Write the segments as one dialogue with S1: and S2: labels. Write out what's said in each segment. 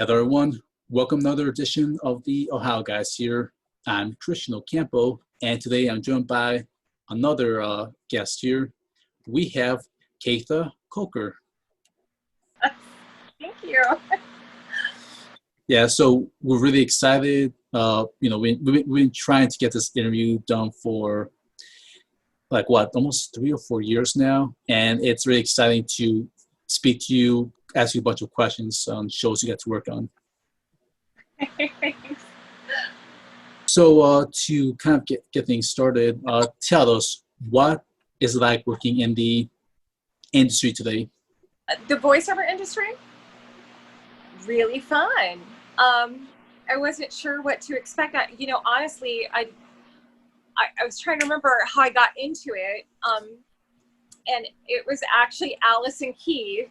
S1: Hello, everyone. Welcome to another edition of the Ohio Guys here. I'm Christian Ocampo, and today I'm joined by another guest here. We have Kaytha Coker.
S2: Thank you.
S1: Yeah, so we're really excited. We've been trying to get this interview done for almost 3 or 4 years now, and it's really exciting to speak to you, ask you a bunch of questions on shows you get to work on. So to kind of get things started, tell us what is it like working in the industry today?
S2: The voiceover industry, really fun. I wasn't sure what to expect. Honestly, I was trying to remember how I got into it, and it was actually Allison Key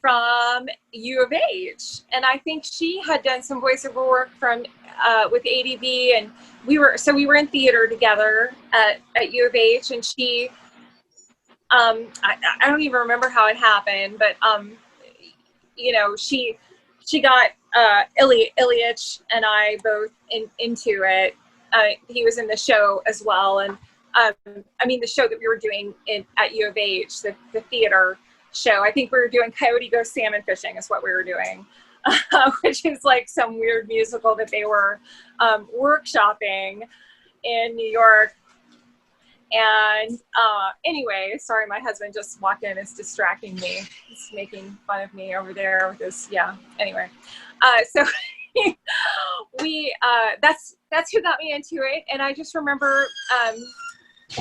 S2: from U of H, and I think she had done some voiceover work with ADV, and we were in theater together at U of H, and she. I don't even remember how it happened, but she got Ilyich and I both into it. He was in the show as well, and the show that we were doing at U of H, the theater show. I think we were doing Coyote Goes Salmon Fishing is what we were doing, which is like some weird musical that they were workshopping in New York. And anyway, sorry, my husband just walked in. It's distracting me. He's making fun of me over there with this. Yeah. Anyway, so that's who got me into it. And I just remember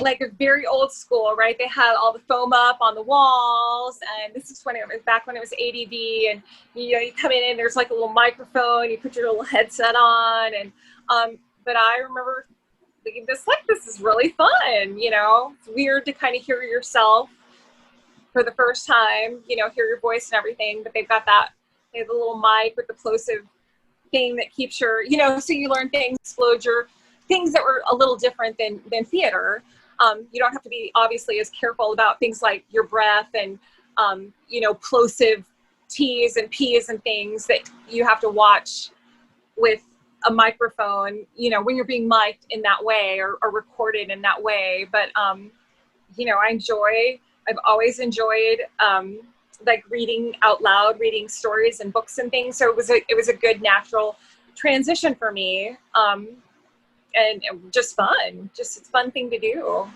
S2: like a very old school, right? They had all the foam up on the walls, and this is when it was back when it was ADV. And you come in and there's like a little microphone. You put your little headset on, and but I remember thinking this is really fun. It's weird to kind of hear yourself for the first time, hear your voice and everything, but they have the little mic with the plosive thing that keeps your, so you learn things, things that were a little different than theater. You don't have to be obviously as careful about things like your breath and, plosive T's and P's and things that you have to watch with a microphone, when you're being mic'd in that way or recorded in that way. But, I've always enjoyed, like reading out loud, reading stories and books and things. So it was a good natural transition for me. And just fun, it's a fun thing to do. You're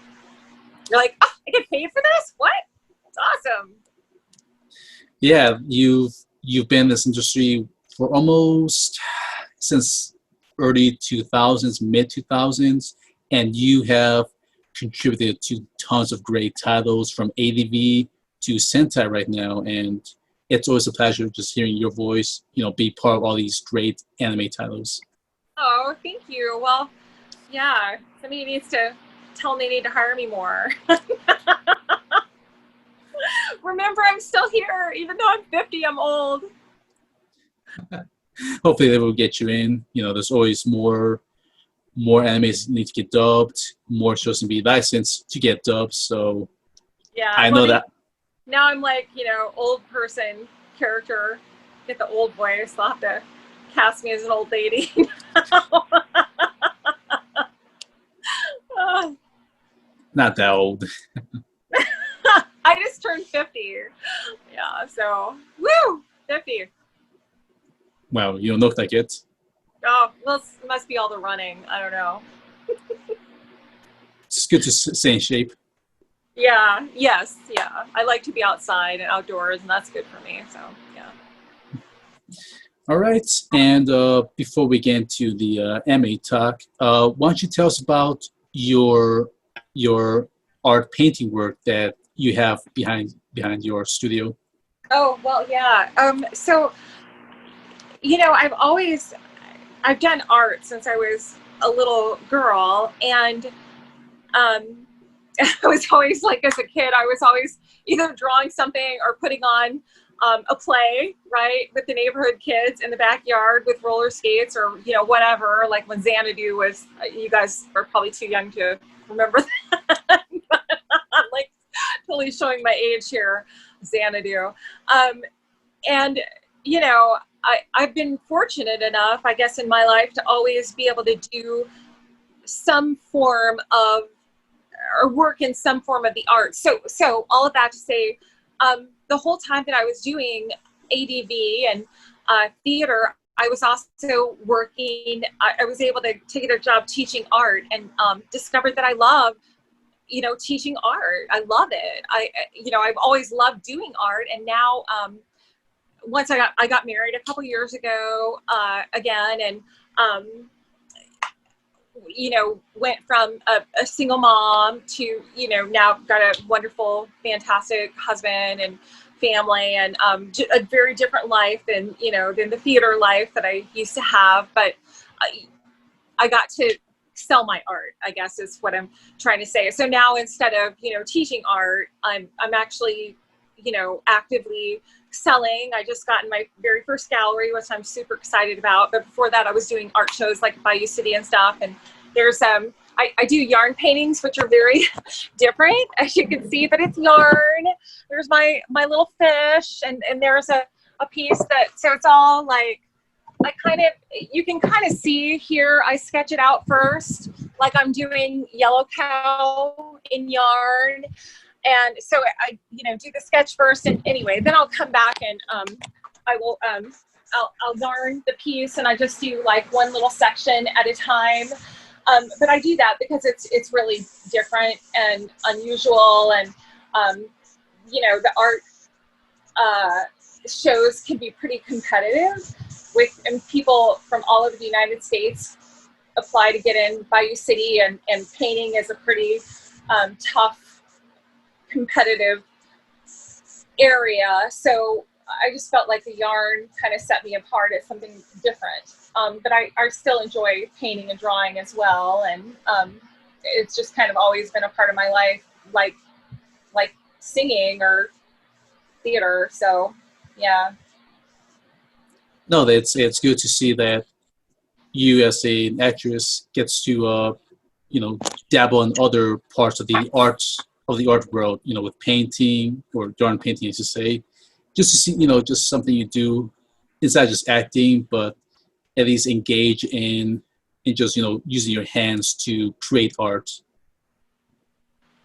S2: like, oh, I get paid for this? What? It's awesome.
S1: Yeah, you've been in this industry for almost since early 2000s, mid 2000s, and you have contributed to tons of great titles from ADV to Sentai right now, and it's always a pleasure just hearing your voice, be part of all these great anime titles.
S2: Oh, thank you. Well, yeah, somebody needs to tell them they need to hire me more. Remember, I'm still here, even though I'm 50, I'm old.
S1: Hopefully they will get you in. There's always more animes need to get dubbed, more shows can be licensed to get dubbed. So
S2: yeah,
S1: I know that.
S2: Now I'm like, old person character, get the old voice. They'll have to cast me as an old lady.
S1: Not that old.
S2: I just turned 50. Yeah, so woo, 50.
S1: Well, you don't look like it.
S2: Oh, well, it must be all the running. I don't know.
S1: It's good to stay in shape.
S2: Yeah, yes, yeah. I like to be outside and outdoors, and that's good for me, so, yeah.
S1: All right, and before we get into the anime talk, why don't you tell us about your art painting work that you have behind your studio?
S2: Oh, well, yeah. So, I've done art since I was a little girl, and I was always like, as a kid, I was always either drawing something or putting on a play, right, with the neighborhood kids in the backyard with roller skates or, whatever, like when Xanadu was, you guys are probably too young to remember that. But I'm like totally showing my age here, Xanadu. And I've been fortunate enough, I guess, in my life to always be able to do some form of, or work in some form of the arts. So all of that to say, the whole time that I was doing ADV and theater, I was also working. I was able to take a job teaching art, and discovered that I love, teaching art. I love it. I've always loved doing art, and now once I got married a couple years ago again, and went from a single mom to, now got a wonderful, fantastic husband and family, and a very different life than the theater life that I used to have. But I got to sell my art, I guess is what I'm trying to say. So now instead of, teaching art, I'm actually, actively selling. I just got in my very first gallery, which I'm super excited about. But before that, I was doing art shows like Bayou City and stuff. And there's I do yarn paintings, which are very different, as you can see, but it's yarn. There's my little fish, and there's a piece so it's all like, you can kind of see here, I sketch it out first, like I'm doing yellow cow in yarn. And so I, do the sketch first, and anyway, then I'll come back and I will, I'll yarn the piece, and I just do like one little section at a time. But I do that because it's really different and unusual, and the art shows can be pretty competitive and people from all over the United States apply to get in Bayou City, and painting is a pretty tough, competitive area. So I just felt like the yarn kind of set me apart as something different. But I still enjoy painting and drawing as well. And it's just kind of always been a part of my life, like singing or theater. So, yeah.
S1: No, it's good to see that you as an actress gets to dabble in other parts of the art world, with painting or yarn painting, as you say, just to see, just something you do. It's not just acting, but at least engage in just using your hands to create art.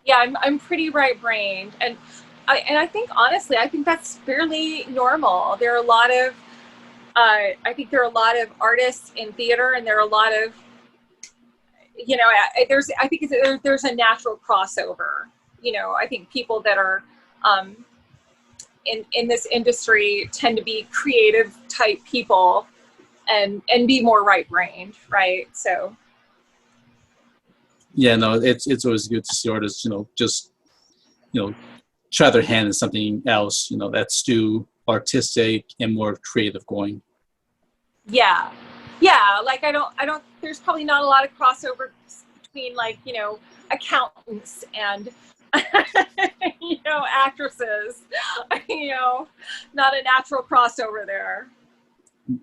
S2: Yeah, I'm pretty right-brained, and I think, honestly, I think that's fairly normal. There are a lot of I think there are a lot of artists in theater, and there are a lot of, I think there's a natural crossover. I think people that are in this industry tend to be creative type people and be more right-brained, right? So.
S1: Yeah, no, it's always good to see artists, just try their hand in something else, that's too artistic and more creative going.
S2: Yeah. Like I don't, there's probably not a lot of crossover between, like, accountants and, actresses, not a natural crossover there.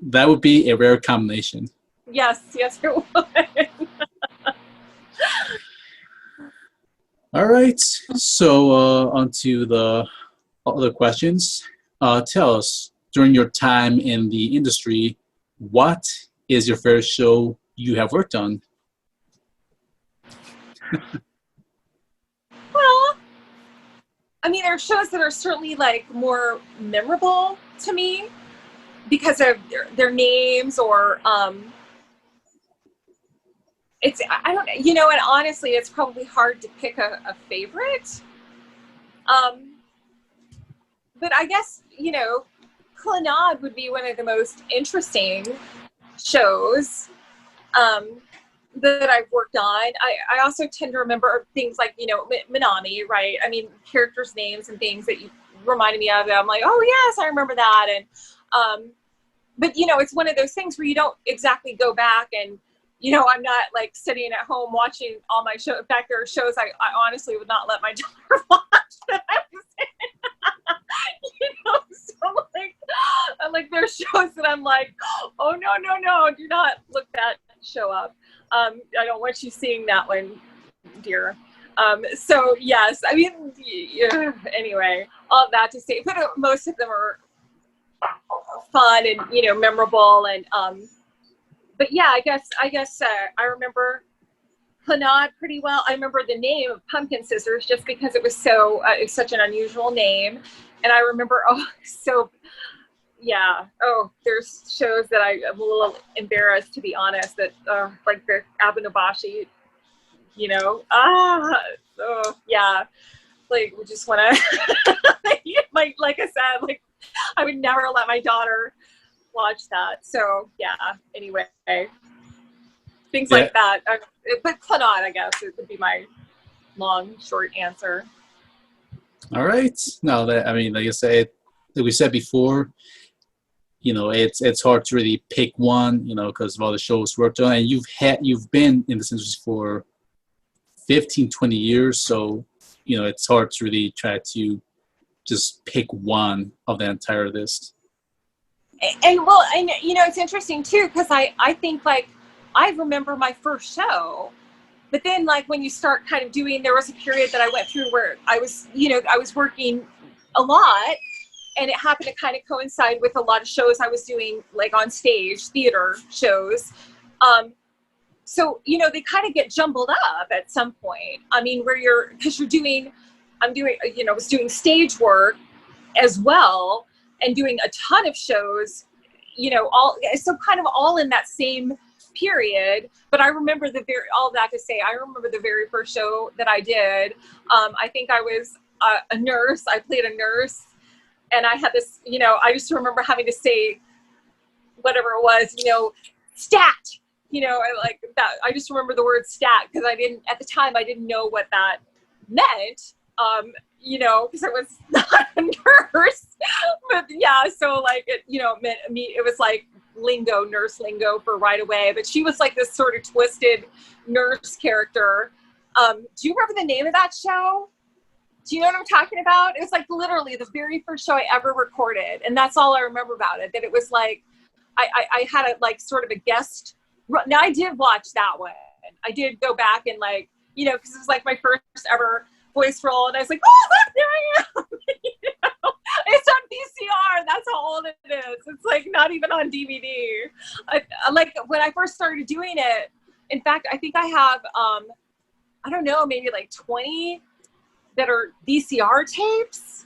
S1: That would be a rare combination.
S2: Yes, it would.
S1: All right. So on to the other questions. Tell us, during your time in the industry, what is your favorite show you have worked on?
S2: Well, I mean, there are shows that are certainly like more memorable to me because of their names, or I don't, and honestly, it's probably hard to pick a favorite. But I guess, Clannad would be one of the most interesting shows that I've worked on. I also tend to remember things like, Minami, right? I mean, characters' names and things that you reminded me of. I'm like, oh yes, I remember that. And but it's one of those things where you don't exactly go back and, I'm not like sitting at home watching all my shows. In fact, there are shows I honestly would not let my daughter watch that I was in. So like there's shows that I'm like, oh no, do not look that show up. I don't want you seeing that one, dear. So yes, I mean, yeah, anyway, all that to say, but most of them are fun and, you know, memorable. And, but yeah, I guess I remember Clannad pretty well. I remember the name of Pumpkin Scissors just because it was so, it's such an unusual name. And I remember, yeah. Oh, there's shows that I'm a little embarrassed, to be honest, that like the Abenobashi, you know, yeah, like we just want to, like I said, like I would never let my daughter watch that. So yeah, anyway, things
S1: Yeah.
S2: like that. But Clannad, I guess, it would be my long, short answer.
S1: All right. No, that I mean, like I said, like we said before, you know, it's hard to really pick one, you know, because of all the shows worked on, and you've been in this industry for 15, 20 years, so you know it's hard to really try to just pick one of the entire list.
S2: And well, and you know, it's interesting too, because I think like I remember my first show. But then, like, when you start kind of doing, there was a period that I went through where I was, you know, I was working a lot, and it happened to kind of coincide with a lot of shows I was doing, like on stage, theater shows. So, you know, they kind of get jumbled up at some point. I mean, because I'm doing, you know, I was doing stage work as well and doing a ton of shows, you know, so kind of all in that same period. But I remember all that to say, I remember the very first show that I did. I think I was a nurse. I played a nurse, and I had this, you know, I just remember having to say whatever it was, you know, stat, you know, like that. I just remember the word stat because at the time I didn't know what that meant. You know, because I was not a nurse, but yeah, so like it, you know, meant me, it was like nurse lingo for right away. But she was like this sort of twisted nurse character. Do you remember the name of that show? Do you know what I'm talking about? It was like literally the very first show I ever recorded, and that's all I remember about it. That it was like I had a like sort of a guest. Now I did watch that one. I did go back and like, you know, because it was like my first ever voice role, and I was like, oh, look, there I am. You know? It's on VCR. That's how old it is. It's like not even on DVD. Like when I first started doing it, in fact, I think I have, I don't know, maybe like 20 that are VCR tapes.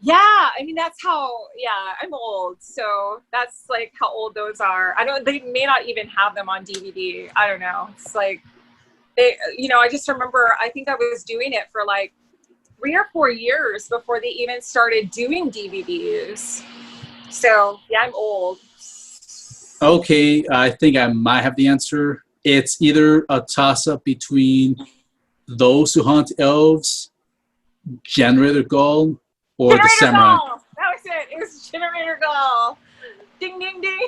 S2: Yeah, I mean, that's how, yeah, I'm old. So that's like how old those are. They may not even have them on DVD. I don't know. It's like, you know, I just remember, I think I was doing it for like 3 or 4 years before they even started doing DVDs. So yeah, I'm old.
S1: Okay, I think I might have the answer. It's either a toss-up between Those Who Hunt Elves, Generator Gull, or The
S2: Generator
S1: Samurai.
S2: Gall! That was it. It was Generator Gall. Ding, ding, ding.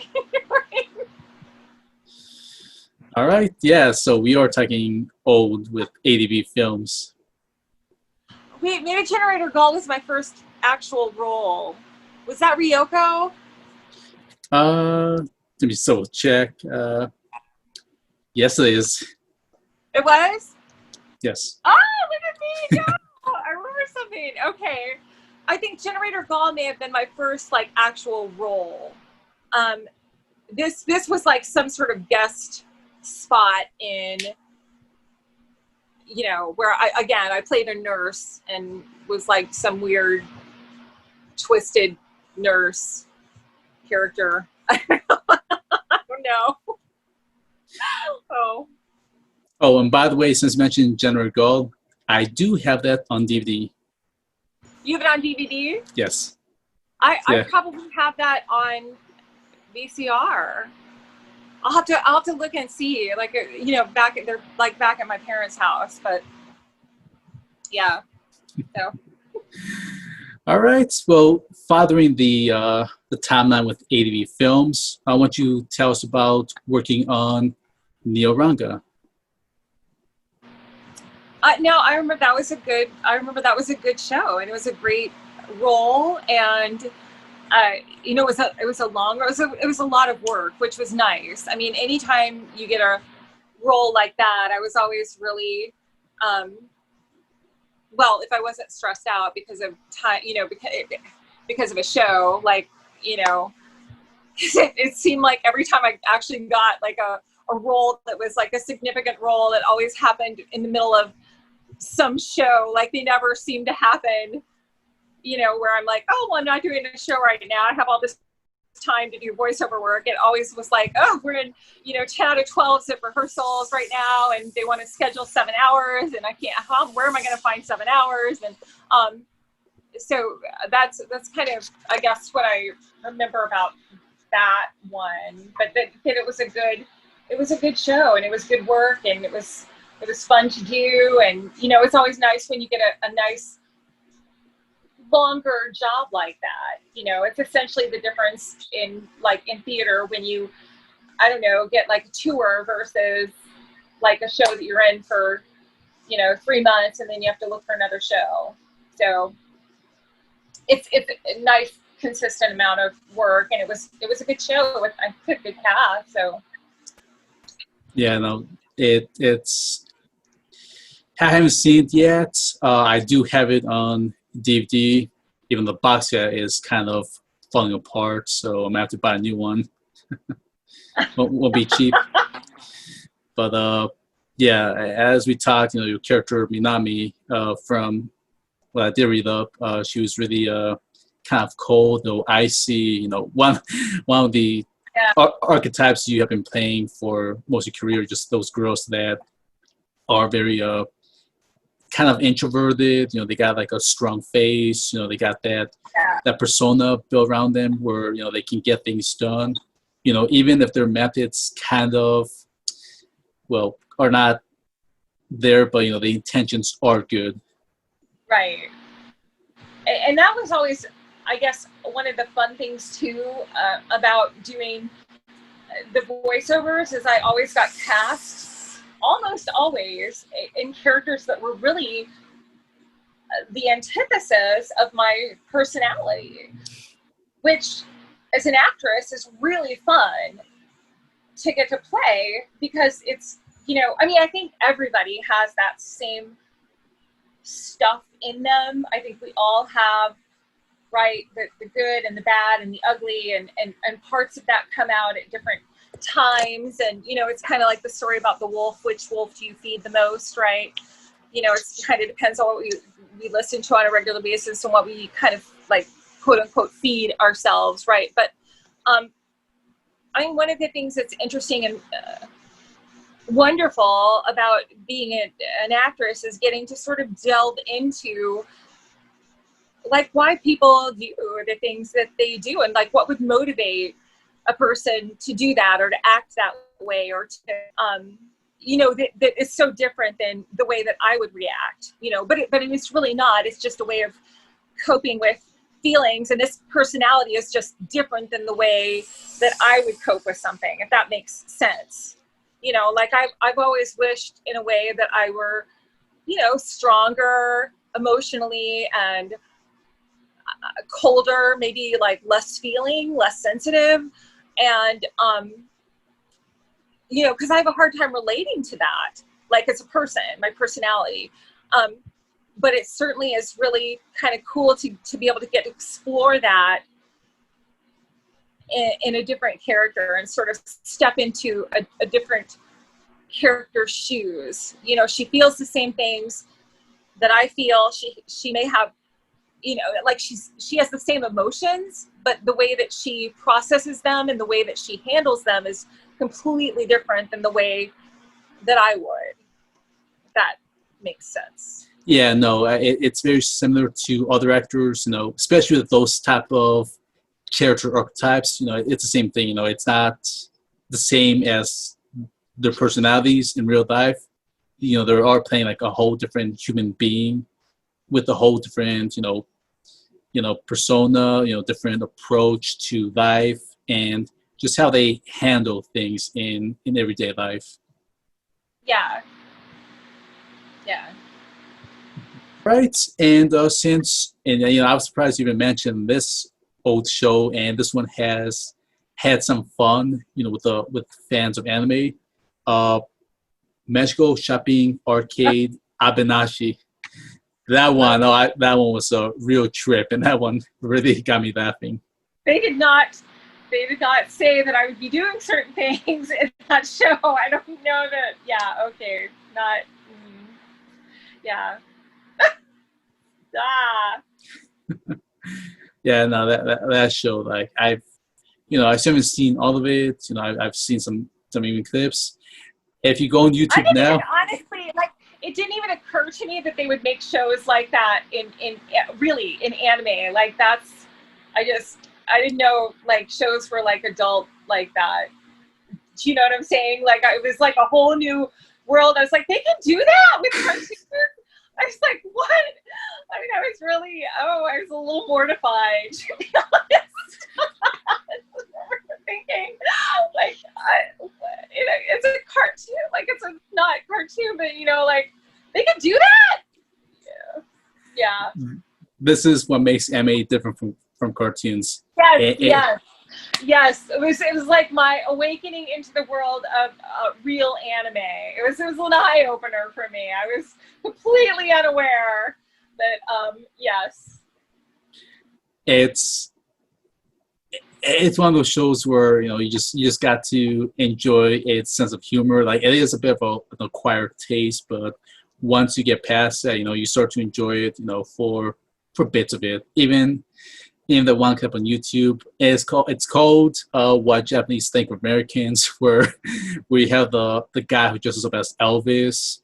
S1: All right, yeah, so we are talking old with ADV films.
S2: Wait, maybe Generator Gall was my first actual role. Was that Ryoko?
S1: Let me so check. Yes, it is.
S2: It was?
S1: Yes.
S2: Oh, look at me! No, I remember something. Okay, I think Generator Gall may have been my first like actual role. This was like some sort of guest spot in, you know, where I played a nurse and was like some weird twisted nurse character. I don't know. Oh.
S1: Oh, and by the way, since you mentioned Generator Gull, I do have that on DVD.
S2: You have it on DVD?
S1: Yes.
S2: I
S1: Yeah.
S2: probably have that on VCR. I'll have to look and see, like, you know, back at my parents' house, but yeah. So
S1: All right. Well, fathering the timeline with ADV Films, I want you to tell us about working on Neo Ranga.
S2: no, I remember that was a good show, and it was a great role, and you know, it was a lot of work, which was nice. I mean, anytime you get a role like that, I was always really, well, if I wasn't stressed out because of time, you know, because of a show, like, you know, it seemed like every time I actually got like a role that was like a significant role, it always happened in the middle of some show. Like they never seemed to happen, you know, where I'm like, oh, well, I'm not doing a show right now. I have all this time to do voiceover work. It always was like, oh, we're in, you know, 10 out of 12 zip rehearsals right now, and they want to schedule 7 hours, and I can't, where am I going to find 7 hours? And so that's kind of, I guess, what I remember about that one. But that it was a good show, and it was good work, and it was fun to do. And, you know, it's always nice when you get a nice longer job like that. You know, it's essentially the difference in theater when you, I don't know, get like a tour versus like a show that you're in for, you know, 3 months and then you have to look for another show. So it's a nice consistent amount of work, and it was a good show with a good cast. So
S1: Yeah, no, it's I haven't seen it yet. I do have it on DVD. Even the box set is kind of falling apart, so I'm gonna have to buy a new one. won't be cheap. But yeah, as we talked, you know, your character Minami, from what I did read up, she was really kind of cold, though icy. You know, one of the archetypes you have been playing for most of your career, just those girls that are very kind of introverted. You know, they got like a strong face. You know, they got that persona built around them where, you know, they can get things done. You know, even if their methods kind of, well, are not there, but, you know, the intentions are good.
S2: right. And that was always, I guess, one of the fun things too about doing the voiceovers is I always got cast, almost always, in characters that were really the antithesis of my personality, which as an actress is really fun to get to play, because it's, you know, I mean, I think everybody has that same stuff in them. I think we all have, right, the good and the bad and the ugly, and parts of that come out at different times. And, you know, it's kind of like the story about the wolf. Which wolf do you feed the most, right? You know, it's kind of depends on what we listen to on a regular basis and what we kind of like, quote unquote, feed ourselves, right? But I think one of the things that's interesting and wonderful about being an actress is getting to sort of delve into like why people do the things that they do, and like what would motivate a person to do that or to act that way, or to you know, that is so different than the way that I would react, you know, but it's really not. It's just a way of coping with feelings, and this personality is just different than the way that I would cope with something, if that makes sense. You know, like I've always wished in a way that I were, you know, stronger emotionally and colder, maybe like less feeling, less sensitive. And, you know, because I have a hard time relating to that, like as a person, my personality. But it certainly is really kind of cool to be able to get to explore that in a different character and sort of step into a different character's shoes. You know, she feels the same things that I feel. She may have, you know, like she has the same emotions, but the way that she processes them and the way that she handles them is completely different than the way that I would. If that makes sense.
S1: Yeah, no, it's very similar to other actors, you know, especially with those type of character archetypes. You know, it's the same thing. You know, it's not the same as their personalities in real life. You know, they are playing like a whole different human being with a whole different, you know, persona, you know, different approach to life and just how they handle things in everyday life.
S2: Yeah. Yeah.
S1: Right, and since, and you know, I was surprised you even mentioned this old show, and this one has had some fun, you know, with fans of anime. Magical Shopping Arcade Abenashi. That one, that one was a real trip, and that one really got me laughing.
S2: They did not they did not say that I would be doing certain things in that show. I don't know that. Yeah. Okay. Not. Yeah. Ah.
S1: Yeah, no, that show, like I still haven't seen all of it. I've seen some even clips. If you go on
S2: I
S1: YouTube
S2: didn't even
S1: now,
S2: honestly like. It didn't even occur to me that they would make shows like that in really in anime. Like that's. I didn't know like shows for like adult like that. Do you know what I'm saying? Like it was like a whole new world. I was like, they can do that with cartoons. I was like, what? I mean, I was a little mortified, to be honest. Thinking, like, it's a cartoon. Like, it's a not cartoon, but, like, they can do that? Yeah.
S1: this is what makes anime different from cartoons.
S2: Yes,
S1: It, it,
S2: yes. Yes, it was like my awakening into the world of real anime. It was an eye opener for me. I was completely unaware that yes.
S1: it's one of those shows where you just got to enjoy its sense of humor. Like it is a bit of an acquired taste, but once you get past that, you start to enjoy it. For bits of it, even in the one clip on YouTube. It's called What Japanese Think of Americans, where we have the guy who dresses up as Elvis,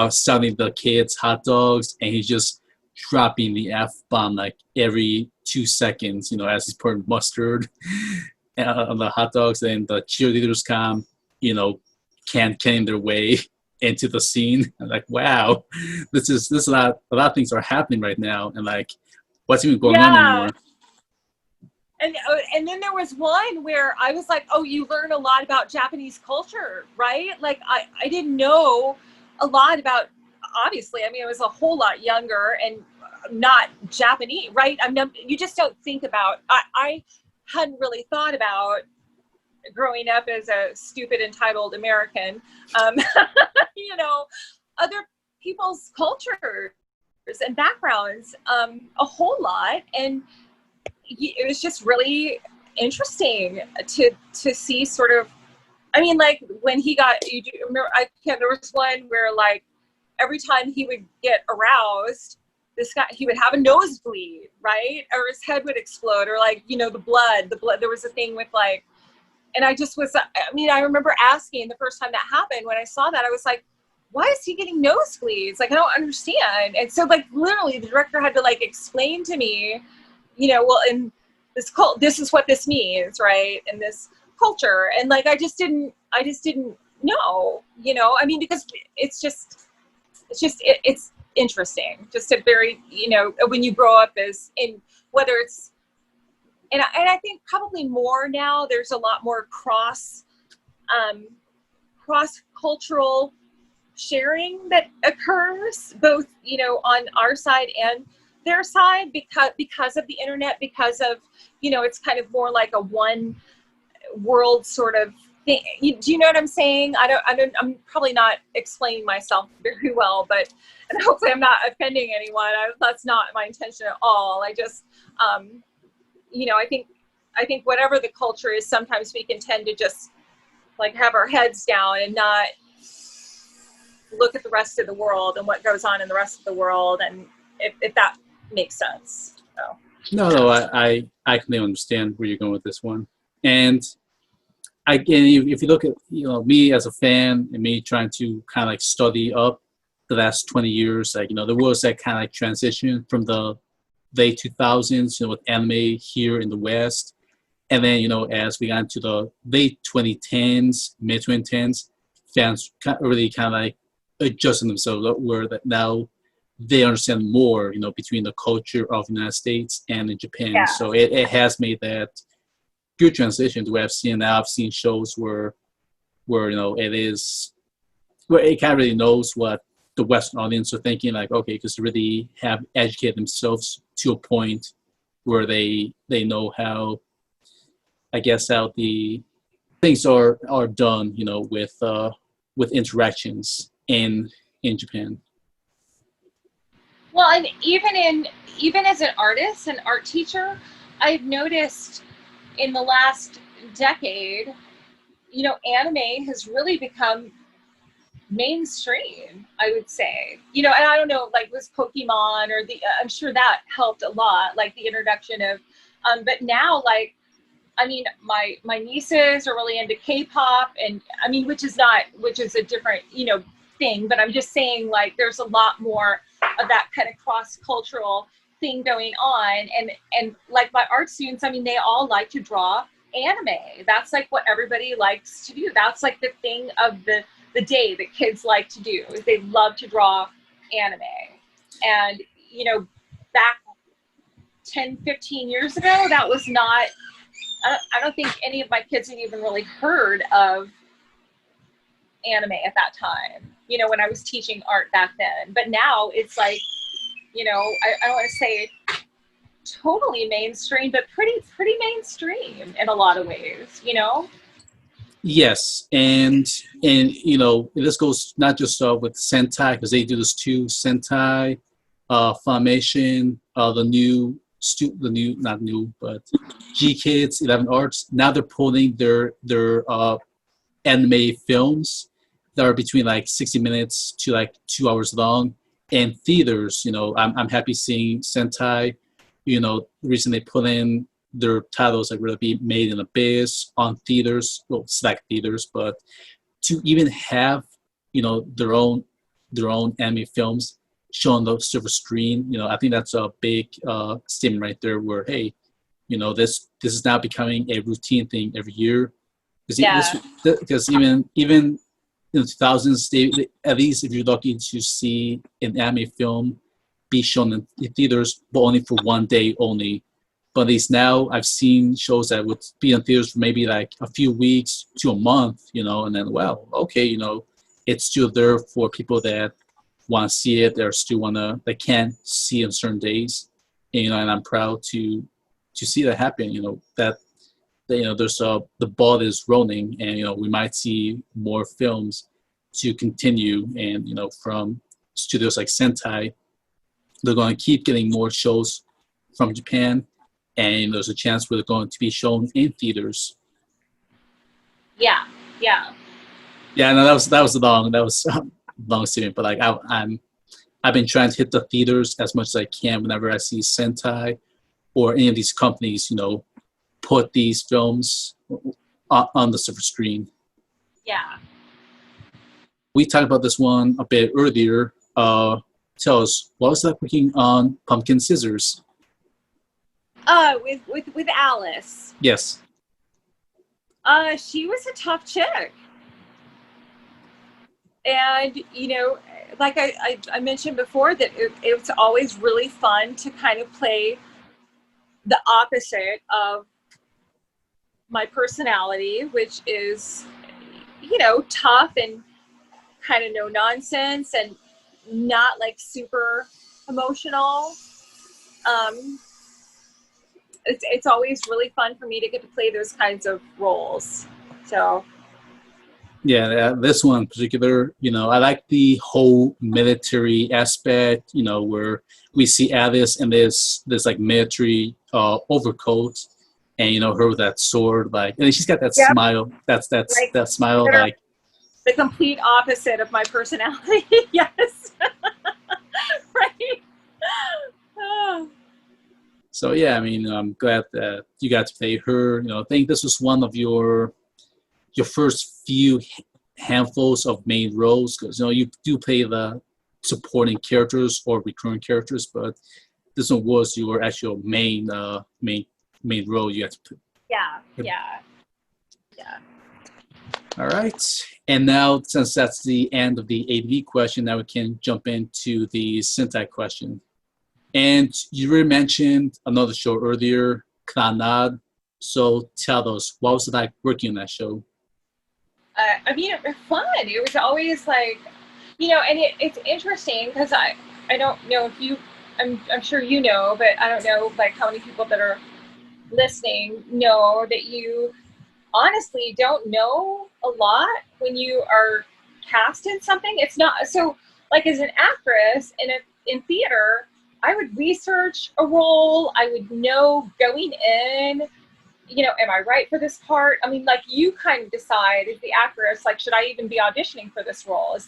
S1: selling the kids hot dogs, and he's just dropping the F bomb like every 2 seconds, as he's pouring mustard on the hot dogs, and the cheerleaders come, canning their way into the scene. I'm like, wow, this is a lot of things are happening right now, and like, what's even going on
S2: Yeah.
S1: anymore?
S2: And then there was one where I was like, oh, you learn a lot about Japanese culture, right? Like I didn't know a lot about, obviously, I mean, I was a whole lot younger and not Japanese, right? You just don't think about, I hadn't really thought about growing up as a stupid, entitled American, other people's cultures and backgrounds a whole lot. And it was just really interesting to see sort of, I mean, like when he got, you do remember, there was one where like every time he would get aroused, this guy, he would have a nosebleed, right? Or his head would explode, or like, the blood, there was a thing with like, and I remember asking the first time that happened, when I saw that, I was like, why is he getting nosebleeds? Like, I don't understand. And so like literally the director had to like explain to me, well, in this is what this means, right? In this culture. And like, I just didn't know, I mean, because it's interesting, just a very, when you grow up whether it's, and I think probably more now, there's a lot more cross-cultural sharing that occurs, both, on our side and their side, because of the internet, because of, it's kind of more like a one world sort of thing. Do you know what I'm saying? I'm probably not explaining myself very well, and hopefully I'm not offending anyone. That's not my intention at all. I just, I think whatever the culture is, sometimes we can tend to just like have our heads down and not look at the rest of the world and what goes on in the rest of the world, and if that makes sense. So.
S1: No, I can understand where you're going with this one. And again, if you look at me as a fan and me trying to kind of like study up the last 20 years, like there was that kind of like transition from the late 2000s, with anime here in the West, and then as we got into the late 2010s, mid 2010s, fans really kind of like adjusting themselves up, where that now they understand more, between the culture of the United States and in Japan.
S2: Yeah.
S1: So it has made that good transition to where I've seen shows where it is, where it kind of really knows what the Western audience are thinking, like, okay, because they really have educated themselves to a point where they know how, I guess, how the things are done, with interactions in Japan.
S2: Well, and even as an artist, an art teacher, I've noticed in the last decade, anime has really become mainstream, I would say. And I don't know, like, was Pokemon or I'm sure that helped a lot, like the introduction of, but now, like, I mean, my nieces are really into K-pop, and I mean, which is a different, thing, but I'm just saying, like, there's a lot more of that kind of cross-cultural thing going on, and like my art students, I mean, they all like to draw anime. That's like what everybody likes to do. That's like the thing of the day that kids like to do, is they love to draw anime. And back 10-15 years ago, that was not, I don't think any of my kids had even really heard of anime at that time, when I was teaching art back then. But now it's like, I don't want to say totally mainstream, but pretty mainstream in a lot of ways,
S1: Yes, and this goes not just with Sentai, because they do this too. Sentai, Funimation, the new not new, but G Kids, 11 Arts. Now they're pulling their anime films that are between like 60 minutes to like 2 hours long. And theaters, I'm happy seeing Sentai, recently put in their titles like really be made in Abyss on theaters, well, select theaters, but to even have, their own anime films shown on the silver screen, I think that's a big statement right there where, hey, this is now becoming a routine thing every year.
S2: Yeah.
S1: Because even in the 2000s, at least if you're lucky to see an anime film be shown in theaters, but only for one day only. But at least now I've seen shows that would be in theaters for maybe like a few weeks to a month, and then, well, okay, it's still there for people that want to see it, they can't see it on certain days, and I'm proud to see that happen. That there's the ball is rolling, and we might see more films to continue, and from studios like Sentai, they're going to keep getting more shows from Japan, and there's a chance where they're going to be shown in theaters.
S2: Yeah.
S1: Yeah, no, that was long statement, but like I've been trying to hit the theaters as much as I can whenever I see Sentai or any of these companies, put these films on the silver screen.
S2: Yeah.
S1: We talked about this one a bit earlier. Tell us, what was that working on Pumpkin Scissors?
S2: With Alice.
S1: Yes.
S2: She was a tough chick. And, like I mentioned before, that it's always really fun to kind of play the opposite of my personality, which is, tough and kind of no nonsense and not like super emotional. It's always really fun for me to get to play those kinds of roles. So
S1: Yeah, this one in particular, I like the whole military aspect, where we see Alice in this like military overcoat, and her with that sword, like, and she's got that
S2: yep,
S1: smile.
S2: like
S1: That smile,
S2: literally
S1: like
S2: the complete opposite of my personality. Yes. Right. Oh.
S1: So yeah, I mean, I'm glad that you got to play her. I think this was one of your first few handfuls of main roles, because you do play the supporting characters or recurring characters, but this one was your actual main role you had to play.
S2: Yeah.
S1: All right, and now since that's the end of the AV question, now we can jump into the Sentai question. And you already mentioned another show earlier, Clannad. So tell us, what was it like working on that show?
S2: I mean, it was fun. It was always like, and it's interesting because I don't know if you, I'm sure you know, but I don't know like how many people that are listening know that you honestly don't know a lot when you are cast in something. It's not so, like, as an actress in theater, I would research a role. I would know going in am I right for this part? I mean, like, you kind of decide as the actress, like, should I even be auditioning for this role? Is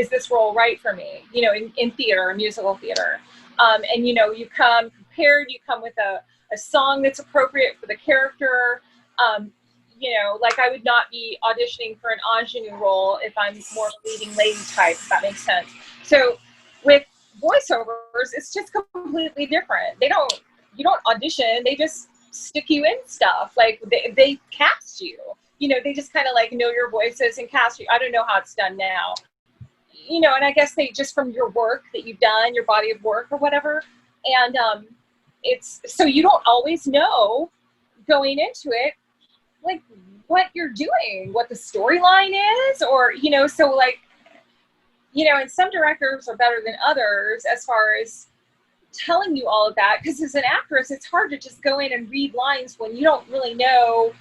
S2: this role right for me? In theater, musical theater. And you come prepared, you come with a song that's appropriate for the character. Like, I would not be auditioning for an ingenue role if I'm more of a leading lady type, if that makes sense. So with voiceovers, it's just completely different. You don't audition, they just stick you in stuff. Like, they cast you. They just kind of like know your voices and cast you. I don't know how it's done now. And I guess they just from your work that you've done, your body of work or whatever. And it's so you don't always know going into it, like, what you're doing, what the storyline is, or, so like, and some directors are better than others as far as telling you all of that, because as an actress, it's hard to just go in and read lines when you don't really know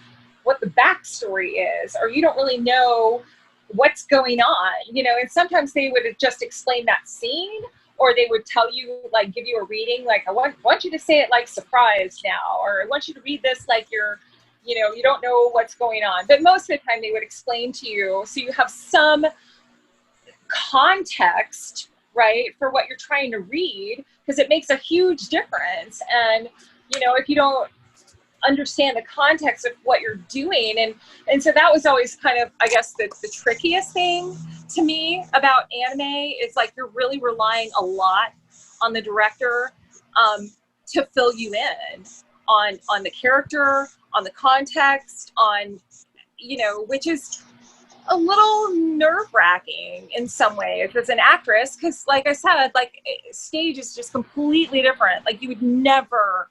S2: what the backstory is, or you don't really know what's going on, and sometimes they would just explain that scene, or they would tell you, like, give you a reading, like, I want you to say it like surprised now, or I want you to read this like you're, you don't know what's going on. But most of the time they would explain to you, so you have some context, right, for what you're trying to read, because it makes a huge difference. And if you don't understand the context of what you're doing, and so that was always kind of, I guess, the trickiest thing to me about anime, is like, you're really relying a lot on the director to fill you in on the character, on the context, on which is a little nerve-wracking in some ways as an actress, because, like I said, like, stage is just completely different. Like, you would never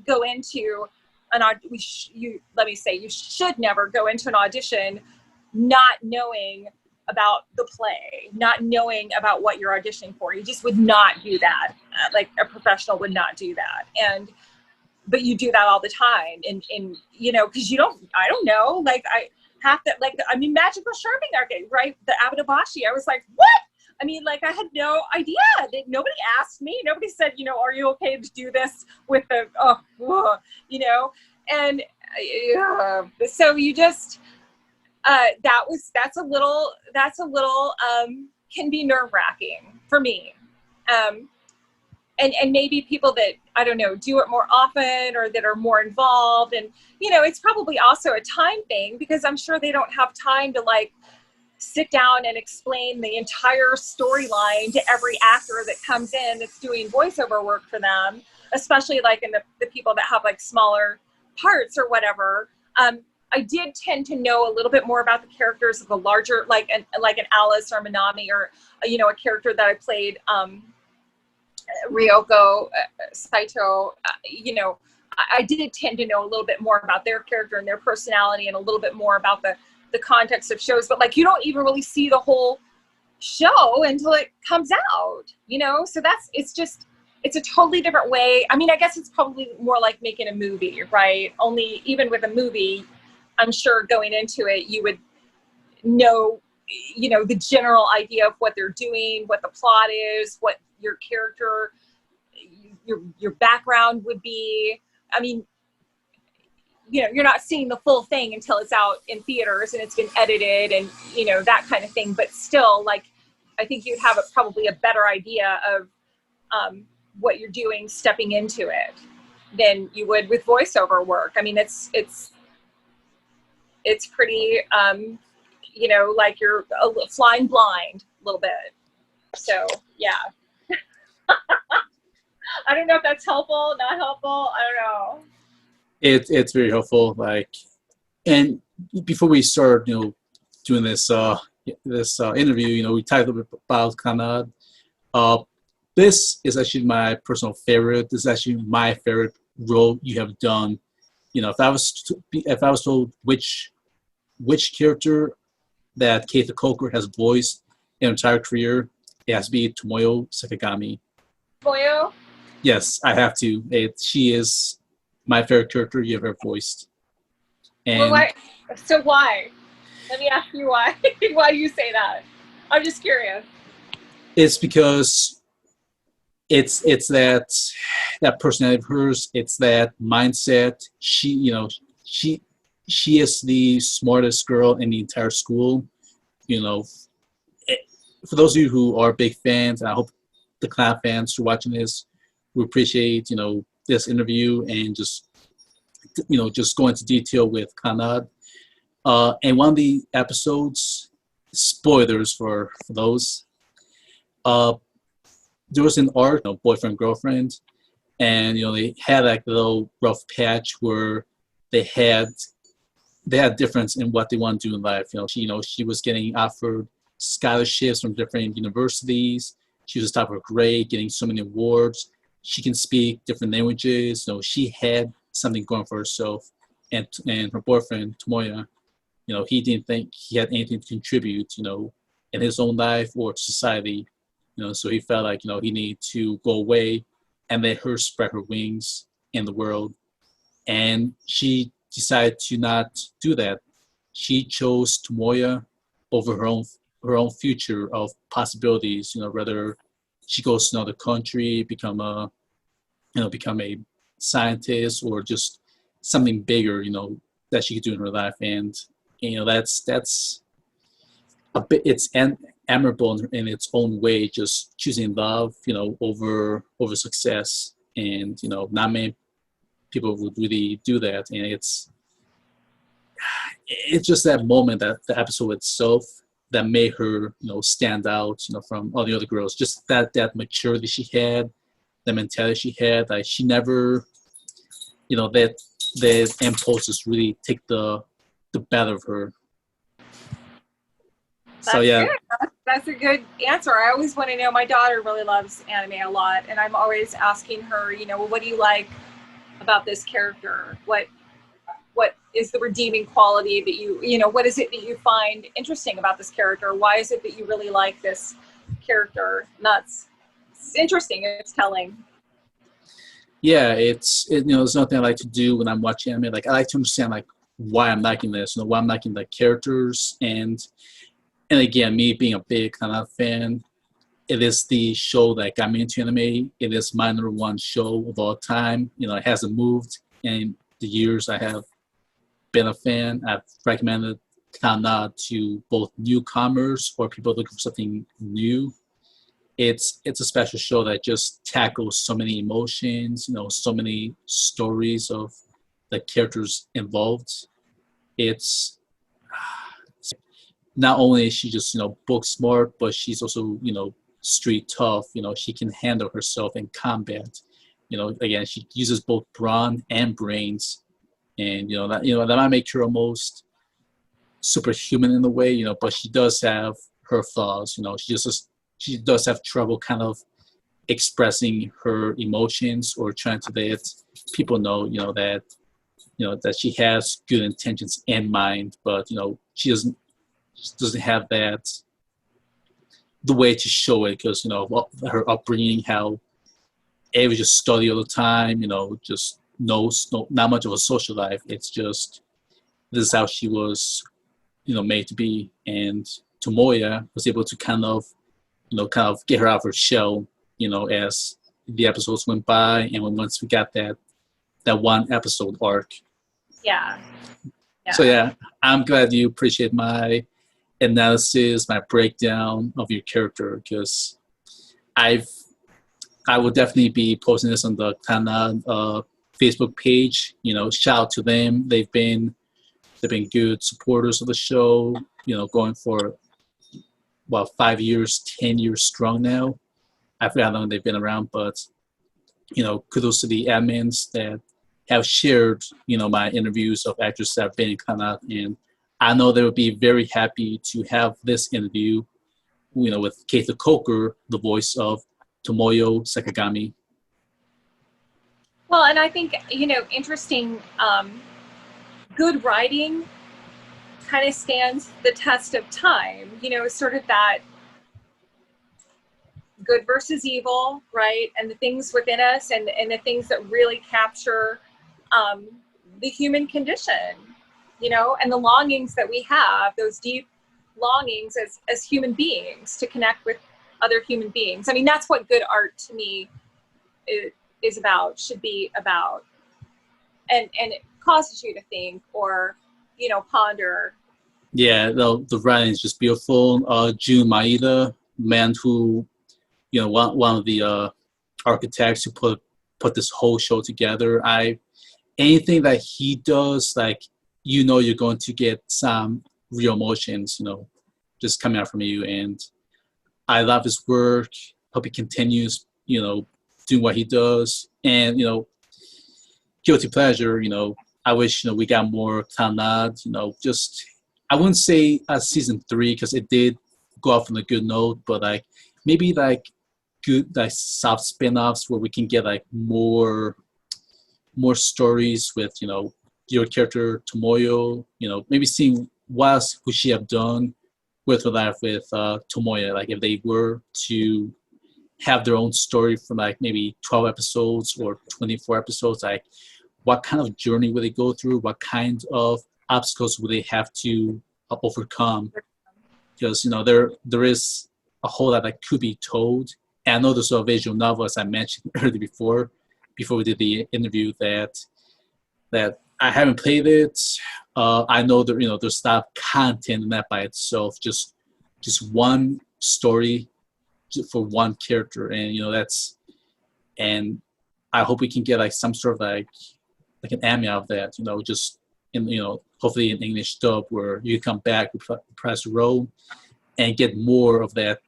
S2: go into let me say, you should never go into an audition not knowing about the play, not knowing about what you're auditioning for. You just would not do that. Like, a professional would not do that. But you do that all the time, and because I don't know, like, I have to, like, I mean, Magical Sharping Arcade, right? The Abadabashi. I was like, what? I mean, like, I had no idea. Nobody asked me. Nobody said, are you okay to do this with the, and so you just, that's a little, can be nerve-wracking for me. And maybe people that, I don't know, do it more often, or that are more involved. And, it's probably also a time thing, because I'm sure they don't have time to, like, sit down and explain the entire storyline to every actor that comes in that's doing voiceover work for them, especially like in the people that have, like, smaller parts or whatever. I did tend to know a little bit more about the characters of the larger, like an Alice or Minami, or, a character that I played, Ryoko Saito, I did tend to know a little bit more about their character and their personality, and a little bit more about the context of shows. But, like, you don't even really see the whole show until it comes out, so it's a totally different way. I mean, I guess it's probably more like making a movie, right? Only, even with a movie, I'm sure going into it, you would know, the general idea of what they're doing, what the plot is, what your character, your background would be. I mean, you're not seeing the full thing until it's out in theaters and it's been edited, and, that kind of thing. But still, like, I think you'd have probably a better idea of what you're doing stepping into it than you would with voiceover work. I mean, it's pretty, like, you're flying blind a little bit. So, yeah. I don't know if that's helpful, not helpful. I don't know.
S1: It's very helpful. Like, and before we start, doing this interview, we talked a little bit about Clannad. This is actually my personal favorite. This is actually my favorite role you have done. If I was told which character that Kaytha Coker has voiced in her entire career, it has to be Tomoyo Sakagami.
S2: Tomoyo?
S1: Yes, I have to. She is my favorite character you have ever voiced. And
S2: well, why? Let me ask you why. Why do you say that? I'm just curious.
S1: It's because it's that personality of hers. It's that mindset. She she she is the smartest girl in the entire school. You know, eh, for those of you who are big fans, and I hope the Clannad fans who are watching this will appreciate this interview and just just go into detail with Clannad. And one of the episodes, spoilers for those, uh, there was an arc, boyfriend girlfriend, and they had like a little rough patch where they had difference in what they want to do in life. She was getting offered scholarships from different universities. She was top of her grade, getting so many awards. She can speak different languages. She had something going for herself. And her boyfriend Tomoya, he didn't think he had anything to contribute, in his own life or to society. So he felt like he needed to go away and let her spread her wings in the world. And she decided to not do that. She chose Tomoya over her own future of possibilities. Whether she goes to another country, become a scientist, or just something bigger, that she could do in her life. And that's a bit. It's admirable in its own way, just choosing love, over success. And not many people would really do that. And it's just that moment, that the episode itself, that made her stand out from all the other girls. Just that maturity she had, the mentality she had. Like, she never that impulses really take the better of her. So
S2: That's
S1: yeah.
S2: good. That's a good answer. I always want to know. My daughter really loves anime a lot, and I'm always asking her, well, what do you like about this character? What is the redeeming quality that what is it that you find interesting about this character? Why is it that you really like this character? It's interesting. It's telling.
S1: Yeah, it's something I like to do when I'm watching anime. Like, I like to understand like why I'm liking this, why I'm liking the characters. And again, me being a big Clannad fan, it is the show that got me into anime. It is my number one show of all time. It hasn't moved in the years I have been a fan. I've recommended Clannad to both newcomers or people looking for something new. It's a special show that just tackles so many emotions, so many stories of the characters involved. It's not only is she just book smart, but she's also street tough. She can handle herself in combat. Again, she uses both brawn and brains, and that might make her almost superhuman in a way. But she does have her flaws. She does have trouble kind of expressing her emotions or trying to let people know that she has good intentions in mind, but she doesn't have the way to show it, because her upbringing, how A was just study all the time, just not much of a social life. It's just, this is how she was made to be. And Tomoya was able to kind of get her out of her shell, as the episodes went by, and once we got that one episode arc.
S2: Yeah.
S1: So yeah, I'm glad you appreciate my analysis, my breakdown of your character, because I will definitely be posting this on the Clannad Facebook page. Shout out to them. They've been good supporters of the show. Going for 5 years, 10 years strong now. I forgot how long they've been around, but kudos to the admins that have shared my interviews of actors that have been in Clannad, and I know they would be very happy to have this interview, with Kaytha Coker, the voice of Tomoyo Sakagami.
S2: Well, and I think, interesting, good writing kind of stands the test of time, sort of that good versus evil, right? And the things within us, and the things that really capture the human condition, and the longings that we have, those deep longings as human beings to connect with other human beings. I mean, that's what good art to me is about, should be about. And causes you to think or, ponder.
S1: Yeah, the writing is just beautiful. Jun Maeda, man who, one of the architects who put this whole show together. Anything that he does, like, you're going to get some real emotions, just coming out from you. And I love his work. Hope he continues, doing what he does. And, guilty pleasure, I wish, we got more Clannad, just, I wouldn't say season 3 because it did go off on a good note, but like maybe like good, like soft spin-offs where we can get like more stories with, your character Tomoyo, maybe seeing what else would she have done with her life with Tomoya, like if they were to have their own story from like maybe 12 episodes or 24 episodes, like what kind of journey will they go through, what kind of obstacles will they have to overcome, because there is a whole lot that could be told. And I know there's a visual novel, as I mentioned earlier before we did the interview, that I haven't played it. I know that there's not content in that by itself, just one story for one character, and and I hope we can get like some sort of like an anime out of that, just in hopefully in English dub where you come back, press roll, and get more of that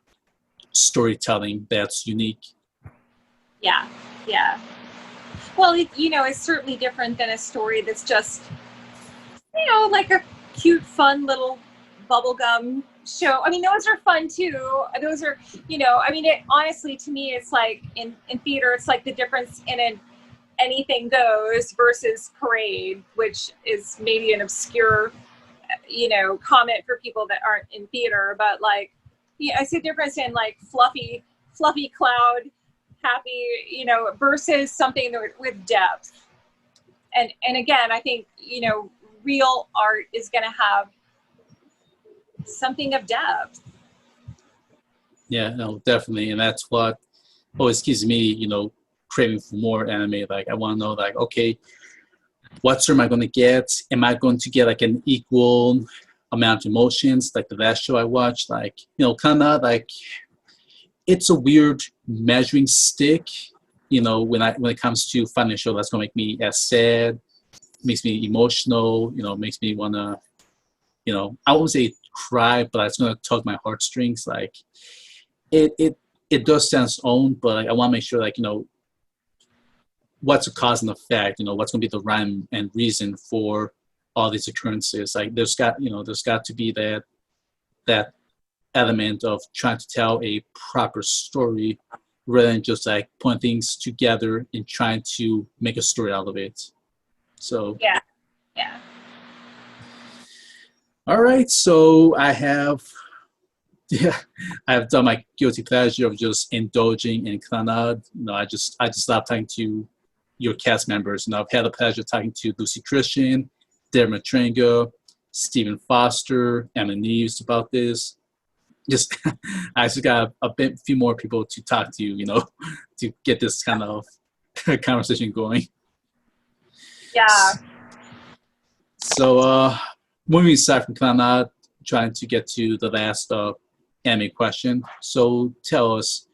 S1: storytelling that's unique.
S2: Yeah, yeah. Well, it's certainly different than a story that's just, like a cute, fun little bubblegum show. I mean, those are fun too. Those are, honestly, to me, it's like in theater, it's like the difference in an anything goes versus Parade, which is maybe an obscure, comment for people that aren't in theater, but like, I see a difference in like fluffy cloud, happy, versus something with depth. And again, I think, real art is going to have something of depth.
S1: Yeah, no, definitely. And that's what always keeps me, craving for more anime. Like, I want to know, like, okay, what story am I going to get? Am I going to get like an equal amount of emotions like the last show I watched? Like, kind of like, it's a weird measuring stick, when it comes to finding a show that's going to make me as sad, makes me emotional, makes me want to, I won't say cry, but it's going to tug my heartstrings. Like, it does stand its own, but like, I want to make sure, like, what's the cause and effect, what's going to be the rhyme and reason for all these occurrences. Like, there's got to be that element of trying to tell a proper story rather than just like putting things together and trying to make a story out of it. So
S2: yeah.
S1: All right, so I have done my guilty pleasure of just indulging in Clannad. I just love talking to your cast members. I've had the pleasure of talking to Lucy Christian, Deborah Matrenga, Stephen Foster, Emma Neves about this. Just I just got a few more people to talk to, to get this kind of conversation going.
S2: Yeah.
S1: So moving aside from Clannad, trying to get to the last anime question. So tell us,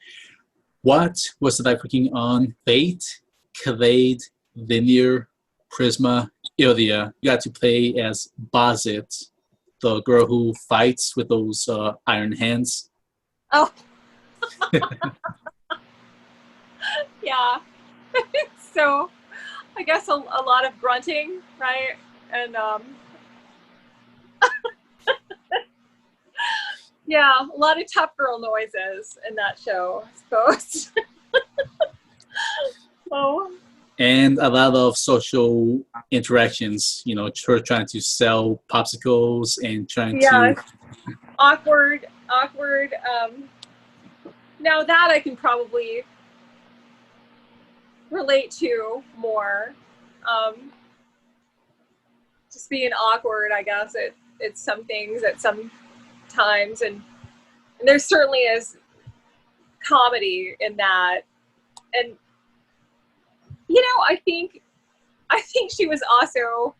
S1: what was it like working on Fate, Kaleid, Linear, Prisma, Ilya? You got to play as Bazit, the girl who fights with those iron hands.
S2: Oh. Yeah. So I guess a lot of grunting, right? And yeah, a lot of tough girl noises in that show, I suppose. Oh.
S1: And a lot of social interactions, her trying to sell popsicles and trying to...
S2: Awkward. Now that I can probably relate to more. Just being awkward, I guess it's some things at some times, and there certainly is comedy in that. And I think I think she was also,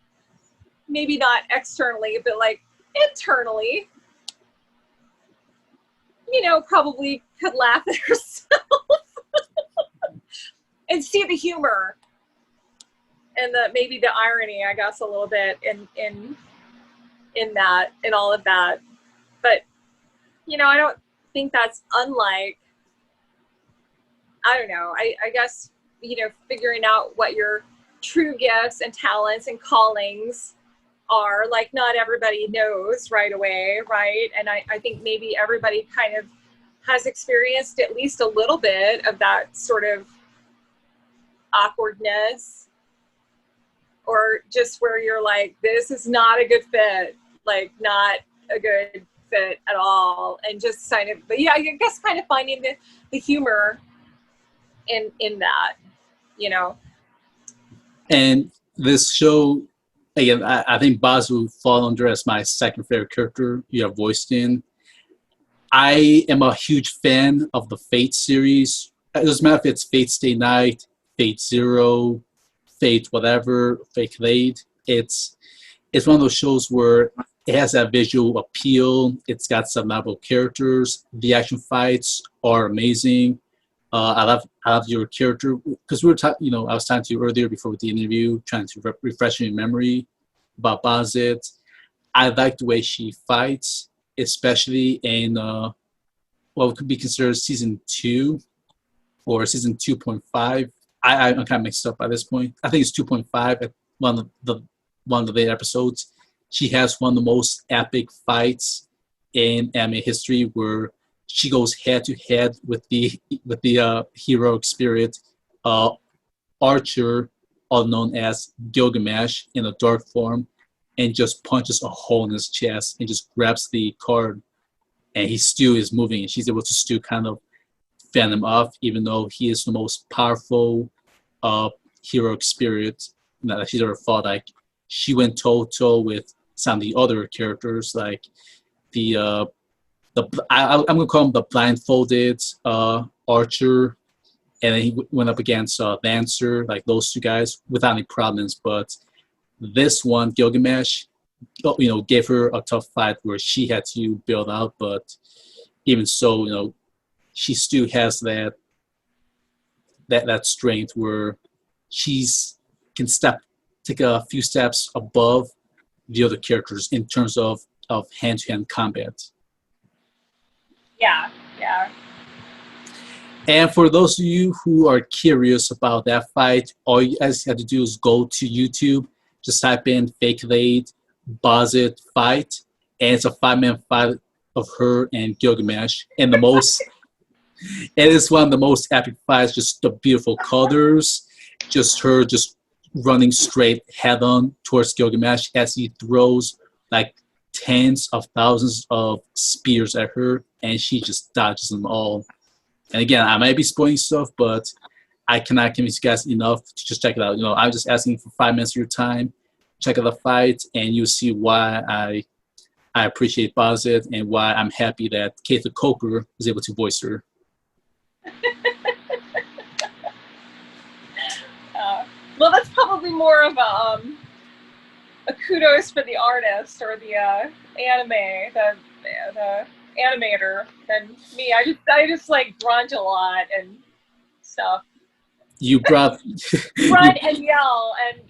S2: maybe not externally, but like internally, you know, probably could laugh at herself and see the humor and the maybe the irony, I guess, a little bit in that, in all of that. But you know, I don't think that's unlike, I don't know, I guess, you know, figuring out what your true gifts and talents and callings are. Like, not everybody knows right away, right? And I think maybe everybody kind of has experienced at least a little bit of that sort of awkwardness, or just where you're like, this is not a good fit, like not a good fit at all. And just kind of, but yeah, I guess kind of finding the humor in that, you know.
S1: And this show, again, I think Baz will fall under as my second favorite character you have voiced in. I am a huge fan of the Fate series. It doesn't matter if it's Fate Stay Night, Fate Zero, Fate whatever, Fate Kaleid. It's one of those shows where it has that visual appeal. It's got some memorable characters. The action fights are amazing. I love your character because we were you know, I was talking to you earlier before the interview, trying to refresh your memory about Bazit. I like the way she fights, especially in what could be considered season 2 or season 2.5. I'm kind of mixed up by this point. I think it's 2.5 at one of the late episodes. She has one of the most epic fights in anime history, where she goes head to head with the heroic spirit Archer, all known as Gilgamesh in a dark form, and just punches a hole in his chest and just grabs the card, and he still is moving, and she's able to still kind of fend him off, even though he is the most powerful heroic spirit that she's ever fought. Like, she went toe-to-toe with some of the other characters, like I'm gonna call him the blindfolded Archer, and then he went up against Lancer, like those two guys, without any problems. But this one, Gilgamesh, you know, gave her a tough fight where she had to build out. But even so, you know, she still has that strength where she's can take a few steps above the other characters in terms of hand-to-hand combat.
S2: Yeah, yeah.
S1: And for those of you who are curious about that fight, all you guys have to do is go to YouTube, just type in Fake Kaleid Bazit fight, and it's a 5-man fight of her and Gilgamesh. And it is one of the most epic fights, just the beautiful colors, just her just running straight head on towards Gilgamesh as he throws like tens of thousands of spears at her, and she just dodges them all. And again, I might be spoiling stuff, but I cannot convince you guys enough to just check it out. You know, I'm just asking for 5 minutes of your time. Check out the fight, and you'll see why I appreciate Bazit and why I'm happy that Kaytha Coker was able to voice her.
S2: Well, that's probably more of a kudos for the artist or the the animator than me. I just like grunt a lot and stuff.
S1: You brought
S2: Grunt and yell and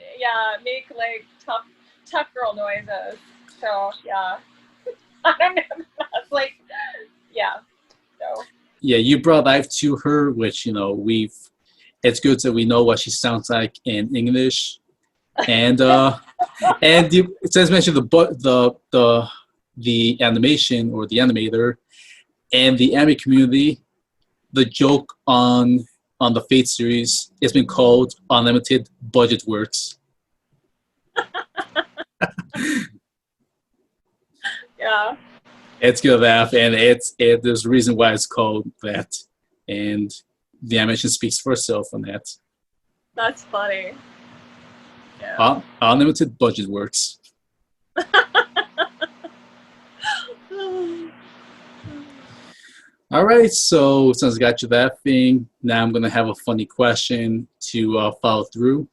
S2: make like tough girl noises. So yeah, I don't know. That's like So
S1: yeah, you brought life to her, which, you know, it's good that we know what she sounds like in English, and since mentioned the animation or the animator and the anime community, the joke on the Fate series has been called unlimited budget works.
S2: yeah.
S1: It's good to laugh, and there's a reason why it's called that, and the animation speaks for itself on that.
S2: That's funny. Yeah.
S1: Unlimited budget works. All right, so since I got you that thing, now I'm going to have a funny question to follow through.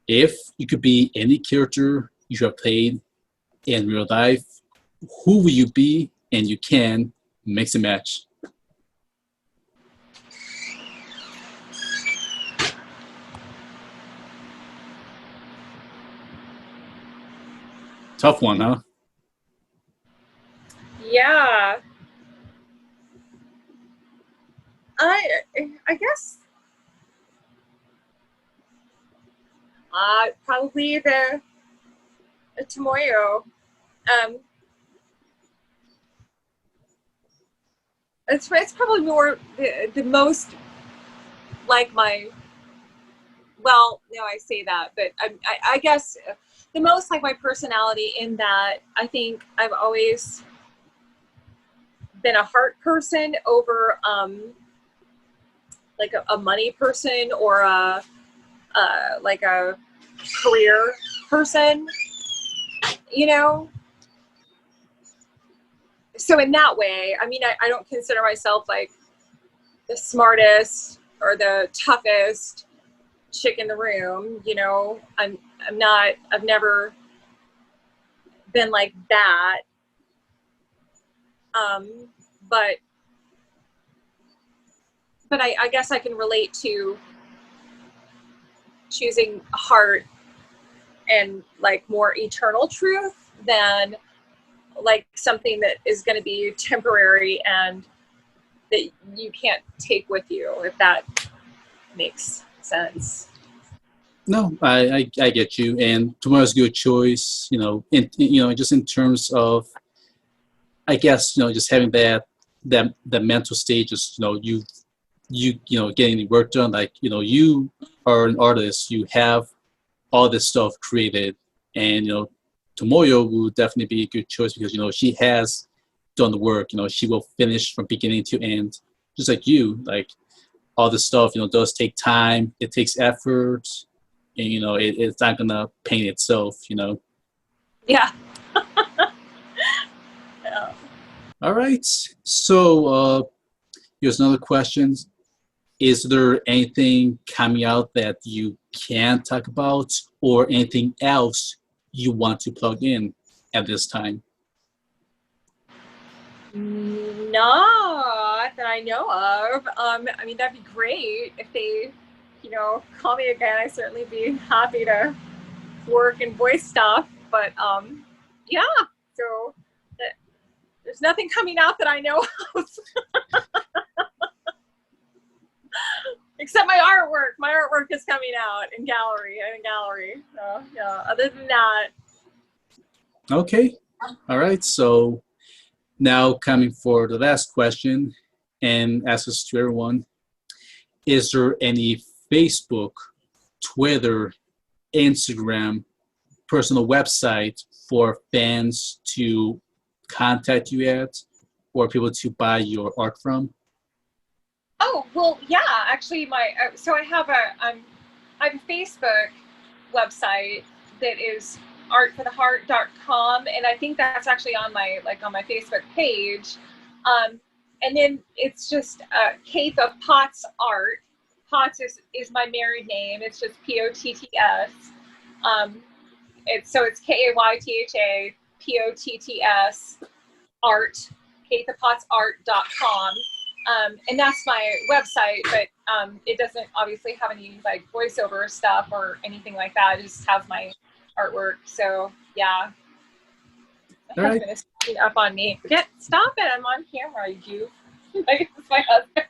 S1: If you could be any character you have played in real life, who will you be? And you can mix and match. Tough one, huh?
S2: Yeah. I I guess probably the Tomoyo. Um, it's probably more the most like my, well, no, I say that, but I guess the most like my personality, in that I think I've always been a heart person over like a money person, or like a career person, you know. So in that way, I mean, I don't consider myself like the smartest or the toughest chick in the room, you know. I'm not, I've never been like that. Um, but I guess I can relate to choosing heart and like more eternal truth than like something that is going to be temporary and that you can't take with you, if that makes sense.
S1: No, I get you. And tomorrow's a good choice, just in terms of, I guess, just having that mental stage, just, getting the work done. Like, you are an artist, you have all this stuff created, and, Tomoyo will definitely be a good choice because, she has done the work. She will finish from beginning to end, just like you. Like, all this stuff, does take time, it takes effort, and, it's not gonna paint itself.
S2: Yeah. Yeah.
S1: All right. So, here's another question. Is there anything coming out that you can't talk about, or anything else you want to plug in at this time?
S2: Not that I know of. I mean, that'd be great if they, call me again. I'd certainly be happy to work and voice stuff. But yeah, so there's nothing coming out that I know of. Except my artwork. My artwork is coming out in gallery. So yeah. Other than that,
S1: Okay. All right. So now coming for the last question, and ask this to everyone: is there any Facebook, Twitter, Instagram, personal website for fans to contact you at, or people to buy your art from?
S2: oh well, yeah. Actually, my so I have a Facebook website that is artfortheheart.com, and I think that's actually on my Facebook page. Um, and then it's just Kaytha Potts Art. Potts is my married name. It's just Potts. Um, it's KaythaPotts art, KaythaPottsArt.com. And that's my website, but it doesn't obviously have any like voiceover stuff or anything like that. It just has my artwork. So yeah,
S1: All
S2: my
S1: right.
S2: husband is sneaking up on me. Stop it! I'm on camera, you. Like, it's my husband.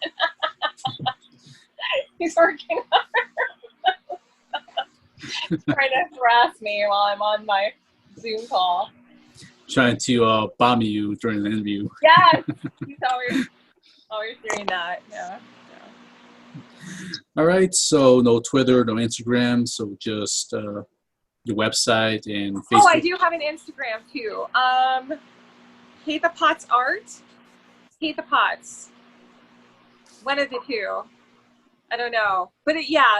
S2: He's working trying to harass me while I'm on my Zoom call.
S1: Trying to bomb you during the interview.
S2: Yes, he's always doing that. Yeah.
S1: All right. So no Twitter, no Instagram. So just your website and Facebook.
S2: Oh, I do have an Instagram too. Kaytha Potts Art. Kaytha Potts. One of the two. I don't know, but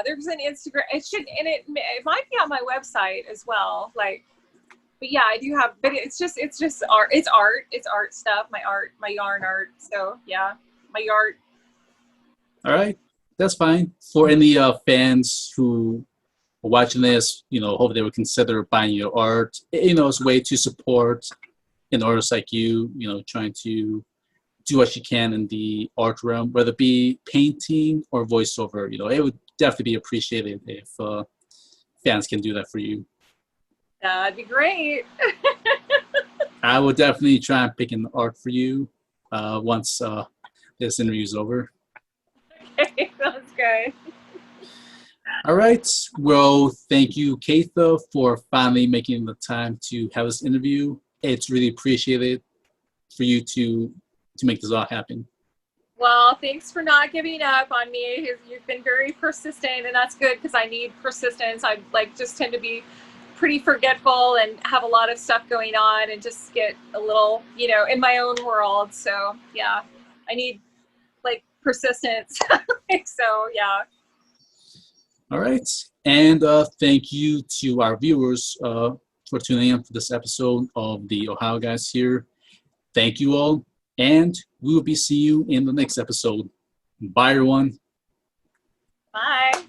S2: there's an Instagram. It might be on my website as well. Like, but yeah, I do have. But it's just art. It's art. It's art stuff. My yarn art. So yeah, my yard.
S1: All right, that's fine. For any fans who watching this, hope they would consider buying your art. It's a way to support an artist like you, trying to do what you can in the art realm, whether it be painting or voiceover. It would definitely be appreciated if fans can do that for you.
S2: That'd be great.
S1: I will definitely try and pick an art for you once this interview is over.
S2: Okay, sounds good.
S1: All right. Well, thank you, Kaytha, for finally making the time to have this interview. It's really appreciated for you to make this all happen.
S2: Well, thanks for not giving up on me. You've been very persistent, and that's good because I need persistence. I just tend to be pretty forgetful and have a lot of stuff going on and just get a little, in my own world. So yeah, I need persistence. So yeah.
S1: All right. And thank you to our viewers for tuning in for this episode of the Ohio Guys here. Thank you all. And we will be seeing you in the next episode. Bye, everyone.
S2: Bye.